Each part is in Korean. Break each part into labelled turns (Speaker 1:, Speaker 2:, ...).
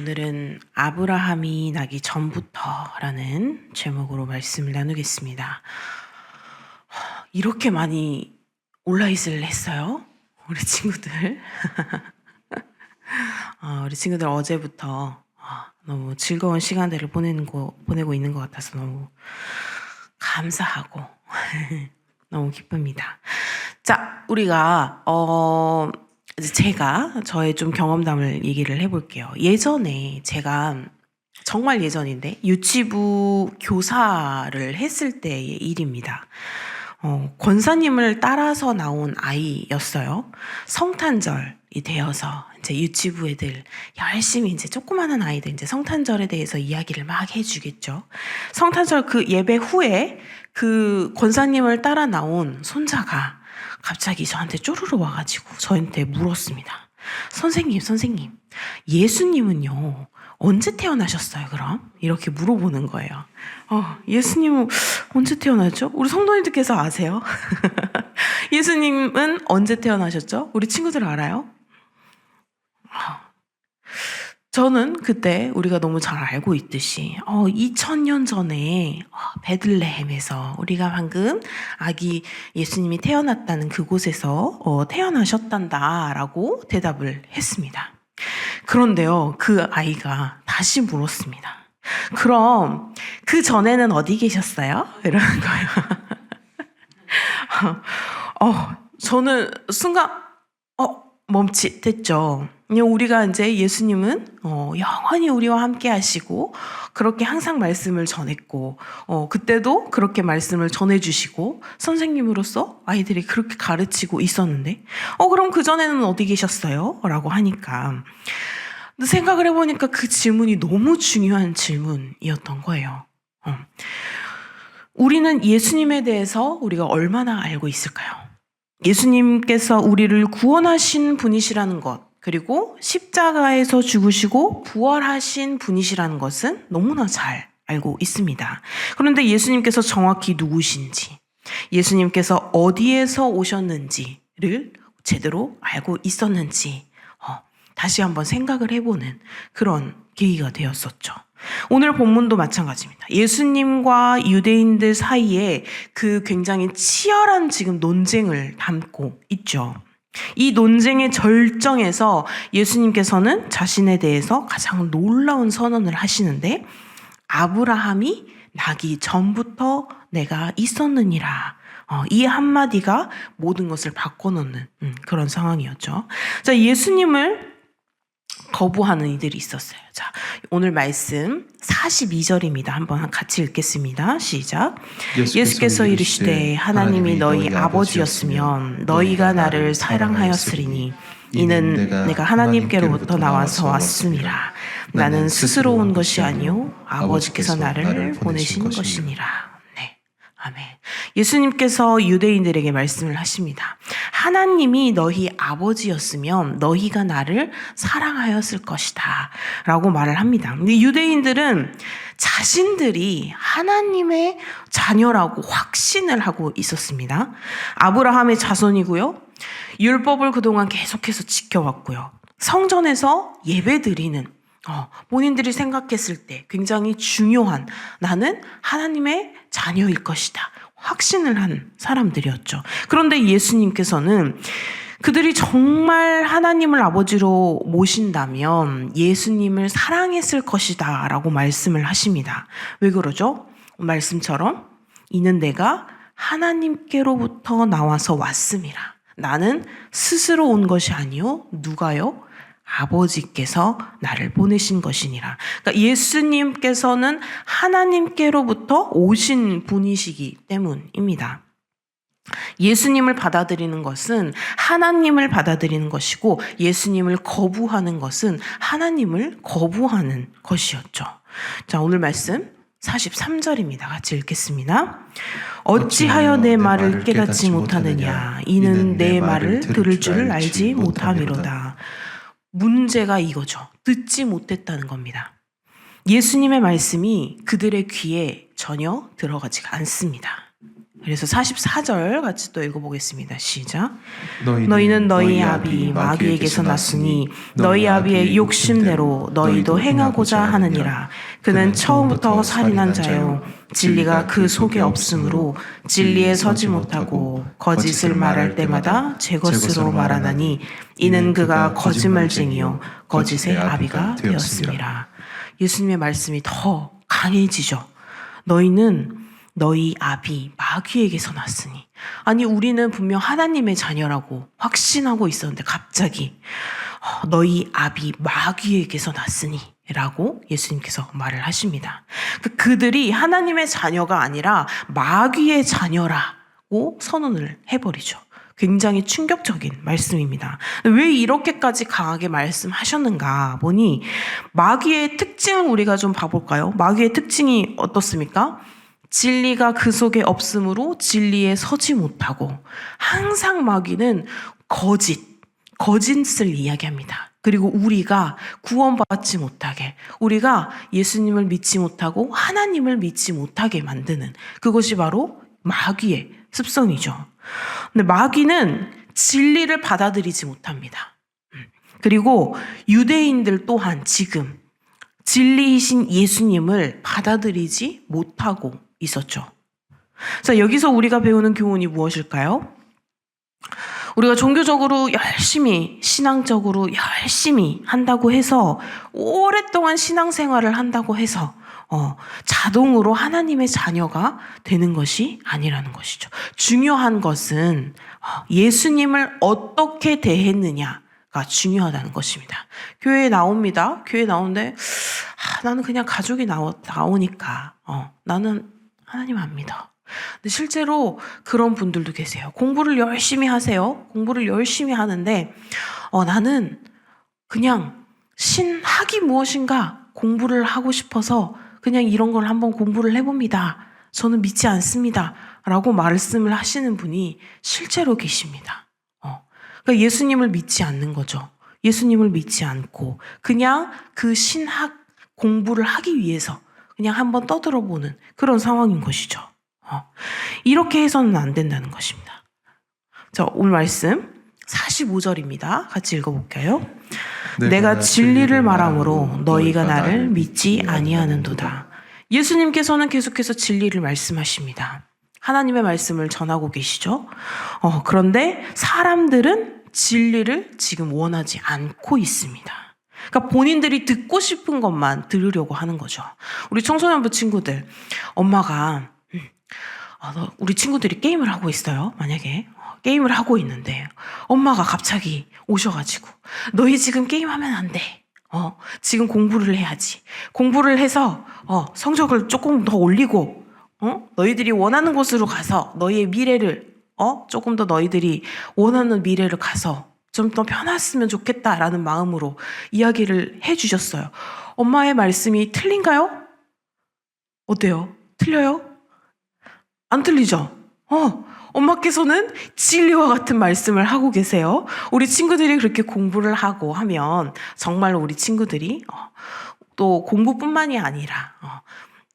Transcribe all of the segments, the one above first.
Speaker 1: 오늘은 아브라함이 나기 전부터라는 제목으로 말씀을 나누겠습니다. 이렇게 많이 올라있을 했어요? 우리 친구들. 우리 친구들 어제부터 너무 즐거운 시간들을 보내고 있는 것 같아서 너무 감사하고 너무 기쁩니다. 자, 우리가 제가 저의 좀 경험담을 얘기를 해볼게요. 예전에 제가 정말 예전인데 유치부 교사를 했을 때의 일입니다. 권사님을 따라서 나온 아이였어요. 성탄절이 되어서 이제 유치부 애들 열심히 이제 조그마한 아이들 이제 성탄절에 대해서 이야기를 막 해주겠죠. 성탄절 그 예배 후에 그 권사님을 따라 나온 손자가 갑자기 저한테 쪼르르 와가지고 저한테 물었습니다. 선생님, 예수님은요, 언제 태어나셨어요, 그럼? 이렇게 물어보는 거예요. 예수님은 언제 태어나죠? 우리 성도님들께서 아세요? 예수님은 언제 태어나셨죠? 우리 친구들 알아요? 저는 그때 우리가 너무 잘 알고 있듯이 2000년 전에 베들레헴에서 우리가 방금 아기 예수님이 태어났다는 그곳에서 태어나셨단다라고 대답을 했습니다. 그런데요, 그 아이가 다시 물었습니다. 그럼 그 전에는 어디 계셨어요? 이러는 거예요. 저는 순간 멈칫했죠. 우리가 이제 예수님은 영원히 우리와 함께 하시고 그렇게 항상 말씀을 전했고 그때도 그렇게 말씀을 전해주시고 선생님으로서 아이들이 그렇게 가르치고 있었는데 그럼 그전에는 어디 계셨어요? 라고 하니까 생각을 해보니까 그 질문이 너무 중요한 질문이었던 거예요. 우리는 예수님에 대해서 우리가 얼마나 알고 있을까요? 예수님께서 우리를 구원하신 분이시라는 것, 그리고 십자가에서 죽으시고 부활하신 분이시라는 것은 너무나 잘 알고 있습니다. 그런데 예수님께서 정확히 누구신지, 예수님께서 어디에서 오셨는지를 제대로 알고 있었는지 다시 한번 생각을 해보는 그런 계기가 되었었죠. 오늘 본문도 마찬가지입니다. 예수님과 유대인들 사이에 그 굉장히 치열한 지금 논쟁을 담고 있죠. 이 논쟁의 절정에서 예수님께서는 자신에 대해서 가장 놀라운 선언을 하시는데 아브라함이 나기 전부터 내가 있었느니라. 이 한마디가 모든 것을 바꿔놓는 그런 상황이었죠. 자, 예수님을 거부하는 이들이 있었어요. 자, 오늘 말씀 42절입니다. 한번 같이 읽겠습니다. 시작. 예수께서 이르시되 하나님이 너희 아버지였으면 너희가 나를 사랑하였으리니 이는 내가 하나님께로부터 나와서 왔음이라. 나는 스스로 온 것이 아니요 아버지께서 나를 보내신 것이니라. 아멘. 예수님께서 유대인들에게 말씀을 하십니다. 하나님이 너희 아버지였으면 너희가 나를 사랑하였을 것이다 라고 말을 합니다. 근데 유대인들은 자신들이 하나님의 자녀라고 확신을 하고 있었습니다. 아브라함의 자손이고요. 율법을 그동안 계속해서 지켜왔고요. 성전에서 예배드리는 본인들이 생각했을 때 굉장히 중요한 나는 하나님의 자녀일 것이다. 확신을 한 사람들이었죠. 그런데 예수님께서는 그들이 정말 하나님을 아버지로 모신다면 예수님을 사랑했을 것이다 라고 말씀을 하십니다. 왜 그러죠? 말씀처럼 이는 내가 하나님께로부터 나와서 왔음이라. 나는 스스로 온 것이 아니요 누가요? 아버지께서 나를 보내신 것이니라. 그러니까 예수님께서는 하나님께로부터 오신 분이시기 때문입니다. 예수님을 받아들이는 것은 하나님을 받아들이는 것이고 예수님을 거부하는 것은 하나님을 거부하는 것이었죠. 자, 오늘 말씀 43절입니다. 같이 읽겠습니다. 어찌하여 내 말을 깨닫지 못하느냐? 이는 내 말을 들을 줄을 알지 못함이로다. 문제가 이거죠. 듣지 못했다는 겁니다. 예수님의 말씀이 그들의 귀에 전혀 들어가지가 않습니다. 그래서 44절 같이 또 읽어보겠습니다. 시작. 너희는 너희 아비 마귀에게서 났으니 너희 아비의 욕심대로 너희도 행하고자 하느니라. 그는 처음부터 살인한 자요 진리가 그 속에 없으므로 진리에 서지 못하고 거짓을 말할 때마다 제 것으로 말하나니 이는 그가 거짓말쟁이요 거짓의 아비가 되었습니다. 예수님의 말씀이 더 강해지죠. 너희는 너희 아비 마귀에게서 났으니. 아니 우리는 분명 하나님의 자녀라고 확신하고 있었는데 갑자기 너희 아비 마귀에게서 났으니 라고 예수님께서 말을 하십니다. 그들이 하나님의 자녀가 아니라 마귀의 자녀라고 선언을 해버리죠. 굉장히 충격적인 말씀입니다. 왜 이렇게까지 강하게 말씀하셨는가 보니 마귀의 특징을 우리가 좀 봐볼까요? 마귀의 특징이 어떻습니까? 진리가 그 속에 없으므로 진리에 서지 못하고, 항상 마귀는 거짓을 이야기합니다. 그리고 우리가 구원받지 못하게, 우리가 예수님을 믿지 못하고 하나님을 믿지 못하게 만드는, 그것이 바로 마귀의 습성이죠. 근데 마귀는 진리를 받아들이지 못합니다. 그리고 유대인들 또한 지금 진리이신 예수님을 받아들이지 못하고 있었죠. 자, 여기서 우리가 배우는 교훈이 무엇일까요? 우리가 종교적으로 열심히, 신앙적으로 열심히 한다고 해서, 오랫동안 신앙생활을 한다고 해서 자동으로 하나님의 자녀가 되는 것이 아니라는 것이죠. 중요한 것은 예수님을 어떻게 대했느냐가 중요하다는 것입니다. 교회에 나옵니다. 교회에 나오는데 나는 그냥 가족이 나오니까 나는 하나님 안 믿어. 근데 실제로 그런 분들도 계세요. 공부를 열심히 하세요. 공부를 열심히 하는데 나는 그냥 신학이 무엇인가 공부를 하고 싶어서 그냥 이런 걸 한번 공부를 해봅니다. 저는 믿지 않습니다. 라고 말씀을 하시는 분이 실제로 계십니다. 그러니까 예수님을 믿지 않는 거죠. 예수님을 믿지 않고 그냥 그 신학 공부를 하기 위해서 그냥 한번 떠들어보는 그런 상황인 것이죠. 이렇게 해서는 안 된다는 것입니다. 자, 오늘 말씀 45절입니다. 같이 읽어볼까요? 내가 진리를 말함으로 너희가 나를 믿지 아니하는도다. 예수님께서는 계속해서 진리를 말씀하십니다. 하나님의 말씀을 전하고 계시죠. 그런데 사람들은 진리를 지금 원하지 않고 있습니다. 그러니까 본인들이 듣고 싶은 것만 들으려고 하는 거죠. 우리 청소년부 친구들, 엄마가 우리 친구들이 게임을 하고 있어요. 만약에 게임을 하고 있는데 엄마가 갑자기 오셔가지고 너희 지금 게임하면 안 돼. 지금 공부를 해야지. 공부를 해서 성적을 조금 더 올리고 너희들이 원하는 곳으로 가서 너희의 미래를 조금 더 너희들이 원하는 미래를 가서 좀 더 편했으면 좋겠다라는 마음으로 이야기를 해주셨어요. 엄마의 말씀이 틀린가요? 어때요? 틀려요? 안 틀리죠? 엄마께서는 진리와 같은 말씀을 하고 계세요. 우리 친구들이 그렇게 공부를 하고 하면 정말로 우리 친구들이 또 공부뿐만이 아니라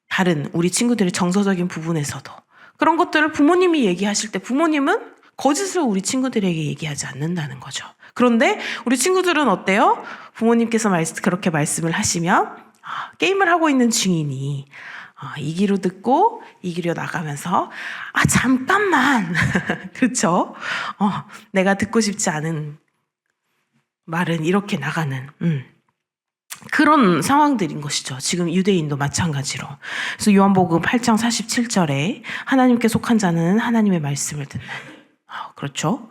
Speaker 1: 다른 우리 친구들의 정서적인 부분에서도 그런 것들을 부모님이 얘기하실 때 부모님은 거짓을 우리 친구들에게 얘기하지 않는다는 거죠. 그런데 우리 친구들은 어때요? 부모님께서 그렇게 말씀을 하시면 게임을 하고 있는 중이니 이 귀로 듣고 이 귀로 나가면서 잠깐만 그렇죠? 내가 듣고 싶지 않은 말은 이렇게 나가는 그런 상황들인 것이죠. 지금 유대인도 마찬가지로. 그래서 요한복음 8장 47절에 하나님께 속한 자는 하나님의 말씀을 듣는. 그렇죠?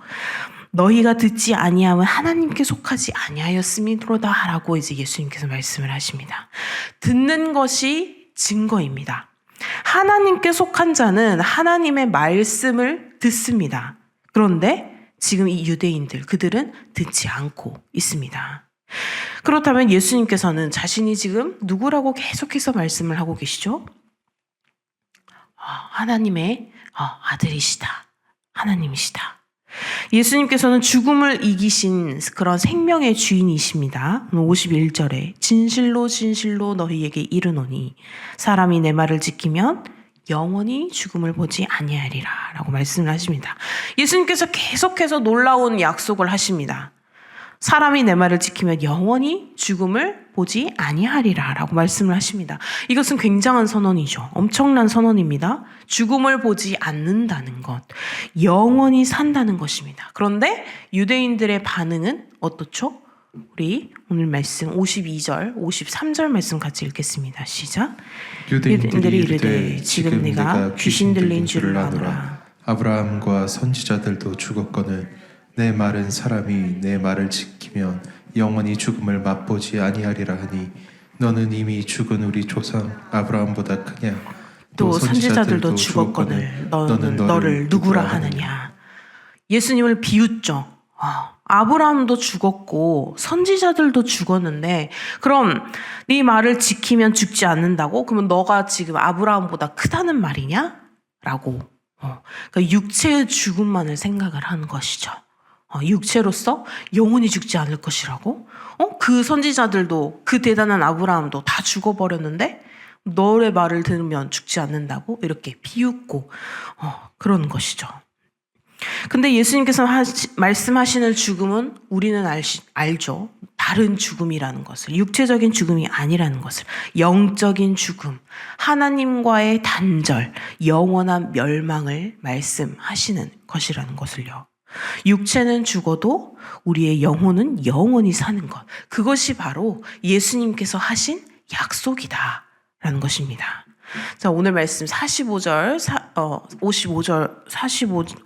Speaker 1: 너희가 듣지 아니하면 하나님께 속하지 아니하였음이로다 라고 이제 예수님께서 말씀을 하십니다. 듣는 것이 증거입니다. 하나님께 속한 자는 하나님의 말씀을 듣습니다. 그런데 지금 이 유대인들, 그들은 듣지 않고 있습니다. 그렇다면 예수님께서는 자신이 지금 누구라고 계속해서 말씀을 하고 계시죠? 하나님의 아들이시다. 하나님이시다. 예수님께서는 죽음을 이기신 그런 생명의 주인이십니다. 51절에 진실로 진실로 너희에게 이르노니 사람이 내 말을 지키면 영원히 죽음을 보지 아니하리라 라고 말씀을 하십니다. 예수님께서 계속해서 놀라운 약속을 하십니다. 사람이 내 말을 지키면 영원히 죽음을 보지 아니하리라 라고 말씀을 하십니다. 이것은 굉장한 선언이죠. 엄청난 선언입니다. 죽음을 보지 않는다는 것, 영원히 산다는 것입니다. 그런데 유대인들의 반응은 어떻죠? 우리 오늘 말씀 52절, 53절 말씀 같이 읽겠습니다. 시작. 유대인들이 이르되 지금 네가 귀신 들린 줄을 아노라.
Speaker 2: 아브라함과 선지자들도 죽었거늘 내 말은 사람이 내 말을 지키면 영원히 죽음을 맛보지 아니하리라 하니 너는 이미 죽은 우리 조상 아브라함보다 크냐?
Speaker 1: 또 선지자들도 죽었거늘 너는 너를 누구라 하느냐? 예수님을 비웃죠. 아브라함도 죽었고 선지자들도 죽었는데 그럼 네 말을 지키면 죽지 않는다고? 그러면 너가 지금 아브라함보다 크다는 말이냐? 라고 그러니까 육체의 죽음만을 생각을 하는 것이죠. 육체로서 영원히 죽지 않을 것이라고? 그 선지자들도 그 대단한 아브라함도 다 죽어버렸는데 너의 말을 들으면 죽지 않는다고? 이렇게 비웃고 그러는 것이죠. 근데 예수님께서 말씀하시는 죽음은 우리는 알죠. 다른 죽음이라는 것을, 육체적인 죽음이 아니라는 것을, 영적인 죽음, 하나님과의 단절, 영원한 멸망을 말씀하시는 것이라는 것을요. 육체는 죽어도 우리의 영혼은 영원히 사는 것. 그것이 바로 예수님께서 하신 약속이다라는 것입니다. 자, 오늘 말씀 45절, 54절,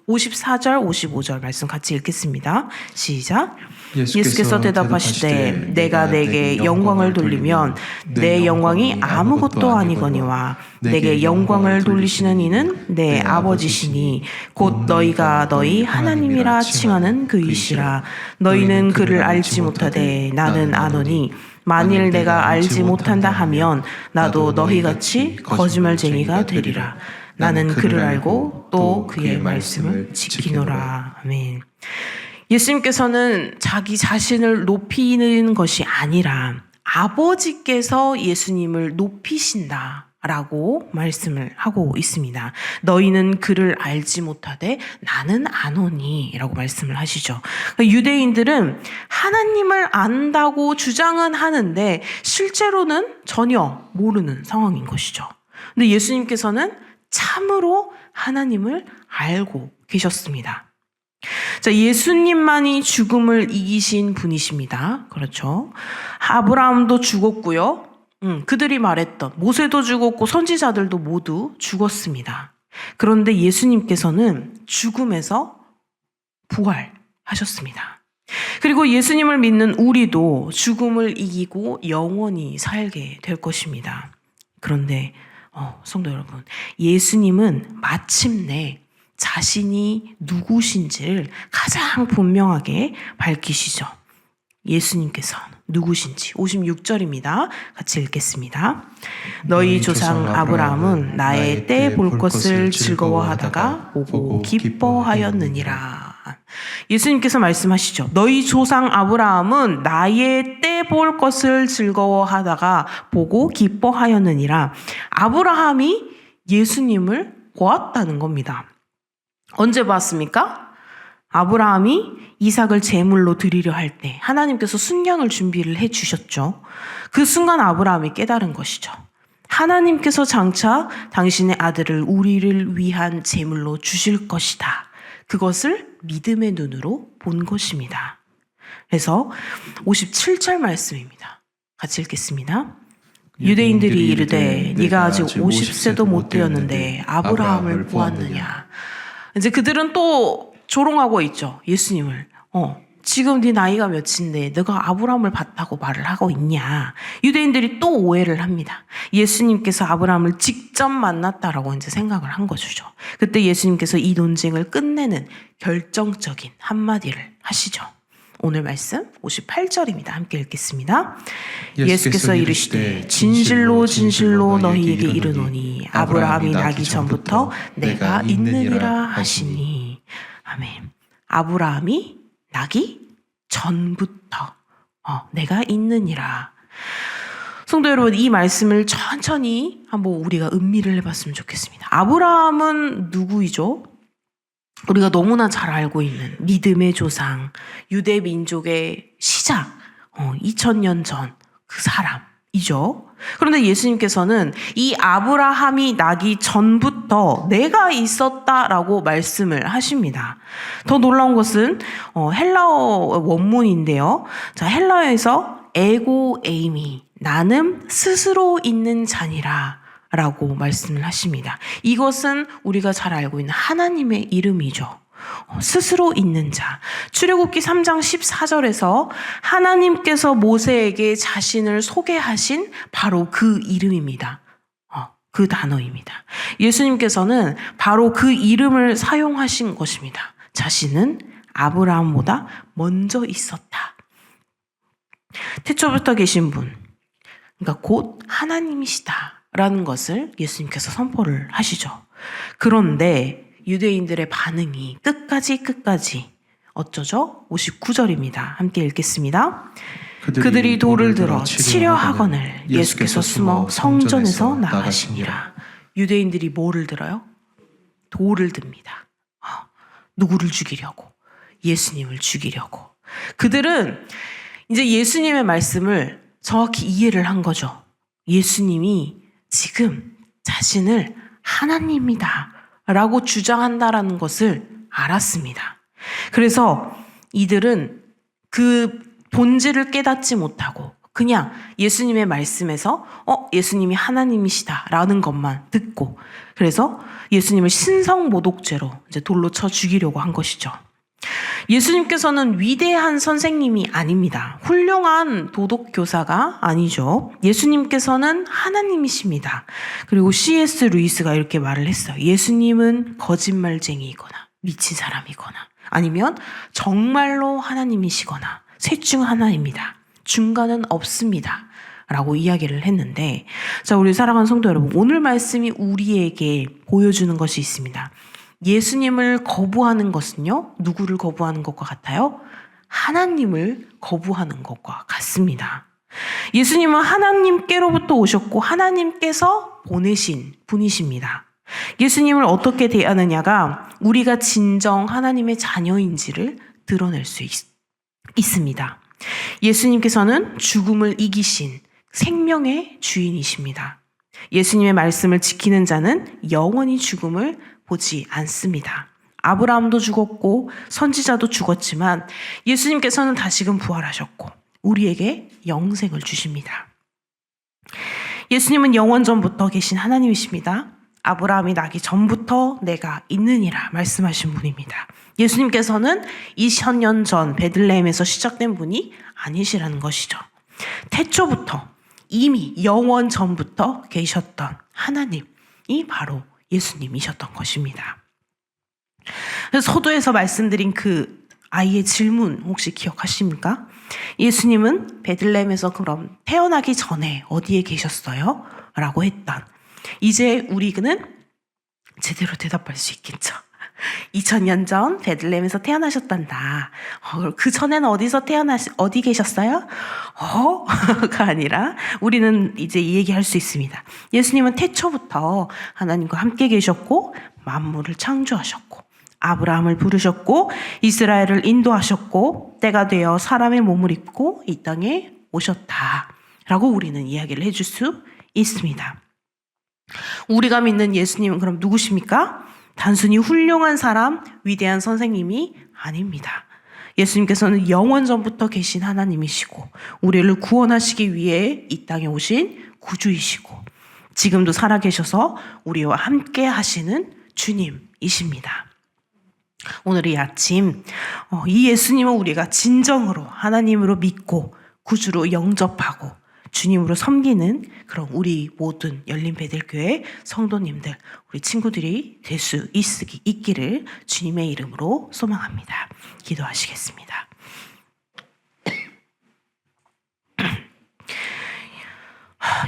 Speaker 1: 55절 말씀 같이 읽겠습니다. 시작. 예수께서 대답하시되 내가 내게 영광을 돌리면 내 영광이 아무것도 아니거니와 내게 영광을 돌리시는 이는 내 아버지시니 곧 너희가 너희 하나님이라 칭하는 그이시라. 너희는 그를 알지 못하되 나는 아노니 만일 내가 알지 못한다 하면 나도 너희같이 거짓말쟁이가 되리라. 나는 그를 알고 또 그의 말씀을 지키노라. 아멘. 예수님께서는 자기 자신을 높이는 것이 아니라 아버지께서 예수님을 높이신다라고 말씀을 하고 있습니다. 너희는 그를 알지 못하되 나는 아노니 라고 말씀을 하시죠. 유대인들은 하나님을 안다고 주장은 하는데 실제로는 전혀 모르는 상황인 것이죠. 근데 예수님께서는 참으로 하나님을 알고 계셨습니다. 자, 예수님만이 죽음을 이기신 분이십니다. 그렇죠. 아브라함도 죽었고요. 그들이 말했던 모세도 죽었고 선지자들도 모두 죽었습니다. 그런데 예수님께서는 죽음에서 부활하셨습니다. 그리고 예수님을 믿는 우리도 죽음을 이기고 영원히 살게 될 것입니다. 그런데 성도 여러분, 예수님은 마침내 자신이 누구신지를 가장 분명하게 밝히시죠. 예수님께서 누구신지 56절입니다. 같이 읽겠습니다. 너희 조상 아브라함은 나의 때 볼 것을 즐거워하다가 보고 기뻐하였느니라. 예수님께서 말씀하시죠. 너희 조상 아브라함은 나의 때 볼 것을 즐거워하다가 보고 기뻐하였느니라. 아브라함이 예수님을 보았다는 겁니다. 언제 봤습니까? 아브라함이 이삭을 제물로 드리려 할 때 하나님께서 순양을 준비를 해 주셨죠. 그 순간 아브라함이 깨달은 것이죠. 하나님께서 장차 당신의 아들을 우리를 위한 제물로 주실 것이다. 그것을 믿음의 눈으로 본 것입니다. 그래서 57절 말씀입니다. 같이 읽겠습니다. 유대인들이 이르되 네가 아직 50세도 못 되었는데 아브라함을 보았느냐. 이제 그들은 또 조롱하고 있죠. 예수님을. 지금 네 나이가 몇인데 너가 아브라함을 봤다고 말을 하고 있냐. 유대인들이 또 오해를 합니다. 예수님께서 아브라함을 직접 만났다라고 이제 생각을 한 것이죠. 그때 예수님께서 이 논쟁을 끝내는 결정적인 한마디를 하시죠. 오늘 말씀 58절입니다. 함께 읽겠습니다. 예수께서 이르시되 진실로 진실로 너희에게 이르노니 아브라함이 나기 전부터 내가 있느니라 하시니. 아멘. 아브라함이 나기 전부터 내가 있느니라. 성도 여러분, 이 말씀을 천천히 한번 우리가 음미를 해봤으면 좋겠습니다. 아브라함은 누구이죠? 우리가 너무나 잘 알고 있는 믿음의 조상, 유대 민족의 시작, 2000년 전 그 사람이죠. 그런데 예수님께서는 이 아브라함이 나기 전부터 내가 있었다라고 말씀을 하십니다. 더 놀라운 것은 헬라어 원문인데요. 자, 헬라어에서 에고 에이미, 나는 스스로 있는 자니라 라고 말씀을 하십니다. 이것은 우리가 잘 알고 있는 하나님의 이름이죠. 스스로 있는 자. 출애굽기 3장 14절에서 하나님께서 모세에게 자신을 소개하신 바로 그 이름입니다. 그 단어입니다. 예수님께서는 바로 그 이름을 사용하신 것입니다. 자신은 아브라함보다 먼저 있었다. 태초부터 계신 분, 그러니까 곧 하나님이시다라는 것을 예수님께서 선포를 하시죠. 그런데 유대인들의 반응이 끝까지 어쩌죠? 59절입니다. 함께 읽겠습니다. 그들이 돌을 들어 치려 하거늘 예수께서 숨어 성전에서 나가시니라. 유대인들이 뭐를 들어요? 돌을 듭니다. 누구를 죽이려고? 예수님을 죽이려고. 그들은 이제 예수님의 말씀을 정확히 이해를 한 거죠. 예수님이 지금 자신을 하나님이다 라고 주장한다라는 것을 알았습니다. 그래서 이들은 그 본질을 깨닫지 못하고 그냥 예수님의 말씀에서 예수님이 하나님이시다 라는 것만 듣고, 그래서 예수님을 신성모독죄로 이제 돌로 쳐 죽이려고 한 것이죠. 예수님께서는 위대한 선생님이 아닙니다. 훌륭한 도덕교사가 아니죠. 예수님께서는 하나님이십니다. 그리고 C.S. 루이스가 이렇게 말을 했어요. 예수님은 거짓말쟁이이거나 미친 사람이거나 아니면 정말로 하나님이시거나 셋 중 하나입니다. 중간은 없습니다. 라고 이야기를 했는데, 자, 우리 사랑하는 성도 여러분, 오늘 말씀이 우리에게 보여주는 것이 있습니다. 예수님을 거부하는 것은요, 누구를 거부하는 것과 같아요? 하나님을 거부하는 것과 같습니다. 예수님은 하나님께로부터 오셨고 하나님께서 보내신 분이십니다. 예수님을 어떻게 대하느냐가 우리가 진정 하나님의 자녀인지를 드러낼 수 있습니다. 예수님께서는 죽음을 이기신 생명의 주인이십니다. 예수님의 말씀을 지키는 자는 영원히 죽음을 보지 않습니다. 아브라함도 죽었고 선지자도 죽었지만 예수님께서는 다시금 부활하셨고 우리에게 영생을 주십니다. 예수님은 영원 전부터 계신 하나님이십니다. 아브라함이 나기 전부터 내가 있느니라 말씀하신 분입니다. 예수님께서는 2000년 전 베들레헴에서 시작된 분이 아니시라는 것이죠. 태초부터 이미 영원 전부터 계셨던 하나님이 바로 예수님이셨던 것입니다. 그래서 서두에서 말씀드린 그 아이의 질문 혹시 기억하십니까? 예수님은 베들레헴에서 그럼 태어나기 전에 어디에 계셨어요? 라고 했던, 이제 우리는 제대로 대답할 수 있겠죠. 2000년 전 베들레헴에서 태어나셨단다. 그 전에는 어디 계셨어요? 가 아니라 우리는 이제 이 얘기할 수 있습니다. 예수님은 태초부터 하나님과 함께 계셨고 만물을 창조하셨고 아브라함을 부르셨고 이스라엘을 인도하셨고 때가 되어 사람의 몸을 입고 이 땅에 오셨다라고 우리는 이야기를 해줄 수 있습니다. 우리가 믿는 예수님은 그럼 누구십니까? 단순히 훌륭한 사람, 위대한 선생님이 아닙니다. 예수님께서는 영원 전부터 계신 하나님이시고 우리를 구원하시기 위해 이 땅에 오신 구주이시고 지금도 살아계셔서 우리와 함께 하시는 주님이십니다. 오늘 이 아침 이 예수님은 우리가 진정으로 하나님으로 믿고 구주로 영접하고 주님으로 섬기는 그런 우리 모든 열린 베들교회 성도님들, 우리 친구들이 될 수 있기를 주님의 이름으로 소망합니다. 기도하시겠습니다.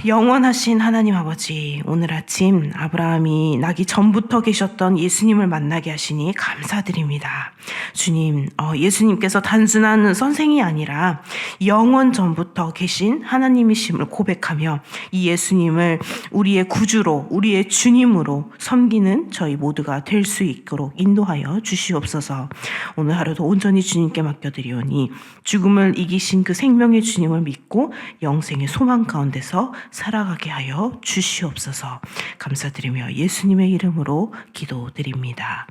Speaker 1: 영원하신 하나님 아버지, 오늘 아침 아브라함이 나기 전부터 계셨던 예수님을 만나게 하시니 감사드립니다. 주님, 예수님께서 단순한 선생이 아니라 영원 전부터 계신 하나님이심을 고백하며 이 예수님을 우리의 구주로, 우리의 주님으로 섬기는 저희 모두가 될 수 있도록 인도하여 주시옵소서. 오늘 하루도 온전히 주님께 맡겨드리오니 죽음을 이기신 그 생명의 주님을 믿고 영생의 소망 가운데서 살아가게 하여 주시옵소서. 감사드리며 예수님의 이름으로 기도드립니다.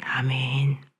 Speaker 1: 아멘.